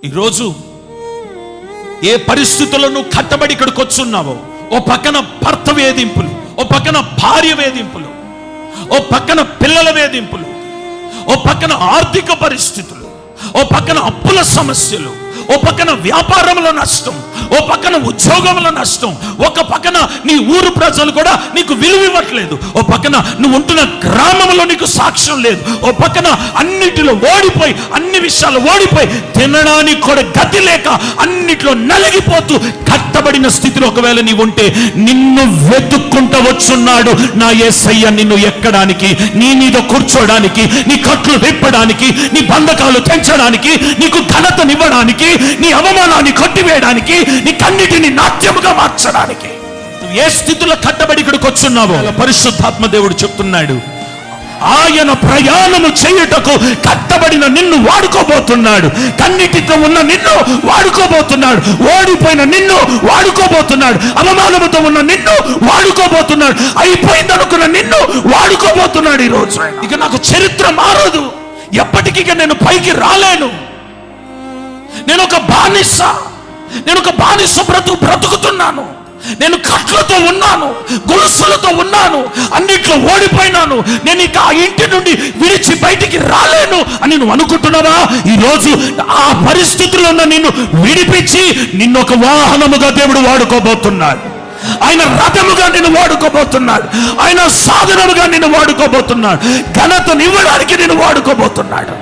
ఈరోజు ఏ పరిస్థితుల్లో నువ్వు కట్టబడి ఇక్కడికి వచ్చున్నావో, ఓ పక్కన భర్త వేధింపులు, ఓ పక్కన భార్య వేధింపులు, ఓ పక్కన పిల్లల వేధింపులు, ఓ పక్కన ఆర్థిక పరిస్థితులు, ఓ పక్కన అప్పుల సమస్యలు, ఓ పక్కన వ్యాపారంలో నష్టం, ఓ పక్కన ఉద్యోగంలో నష్టం, ఒక పక్కన నీ ఊరు ప్రజలు కూడా నీకు విలువ ఇవ్వట్లేదు, ఓ పక్కన నువ్వు ఉంటున్న గ్రామంలో నీకు సాక్ష్యం లేదు, ఓ పక్కన అన్నిటిలో ఓడిపోయి, అన్ని విషయాలు ఓడిపోయి, తినడానికి కూడా గతి లేక అన్నిట్లో నలిగిపోతూ కట్టబడిన స్థితిలో ఒకవేళ నీవు ఉంటే, నిన్ను వెతుక్కుంటూ వచ్చున్నాడు నా యేసయ్య. నిన్ను ఎక్కడానికి, నీ మీద కూర్చోడానికి, నీ కట్లు విప్పడానికి, నీ బంధకాలు తెంచడానికి, నీకు ఘనతనివ్వడానికి, నీ అవమానాన్ని కొట్టివేయడానికి, నీ కన్నిటిని నాట్యముగా మార్చడానికి. నువ్వు ఏ స్థితిలో కట్టబడి ఇక్కడికి వచ్చున్నావో పరిశుద్ధాత్మ దేవుడు చెప్తున్నాడు, ఆయన ప్రయాణము చేయుటకు కట్టబడిన నిన్ను వాడుకోబోతున్నాడు. కన్నిటితో ఉన్న నిన్ను వాడుకోబోతున్నాడు, ఓడిపోయిన నిన్ను వాడుకోబోతున్నాడు, అవమానముతో ఉన్న నిన్ను వాడుకోబోతున్నాడు, అయిపోయిందనుకున్న నిన్ను వాడుకోబోతున్నాడు. ఈరోజు ఇక నాకు చరిత్ర మారదు, ఎప్పటికీ నేను పైకి రాలేను, నేను ఒక బానిస బ్రతుకుతున్నాను, నేను కట్లతో ఉన్నాను, గొలుసులతో ఉన్నాను, అన్నిట్లో ఓడిపోయినాను, నేను ఇక ఆ ఇంటి నుండి విడిచి బయటికి రాలేను అని నువ్వు అనుకుంటున్నావా? ఈరోజు ఆ పరిస్థితుల్లో ఉన్న నిన్ను విడిపించి నిన్ను ఒక వాహనముగా దేవుడు వాడుకోబోతున్నాడు. ఆయన రథముగా నిన్ను వాడుకోబోతున్నాడు, ఆయన సాధనముగా నిన్ను వాడుకోబోతున్నాడు, ఘనతనివ్వడానికి నిన్ను వాడుకోబోతున్నాడు.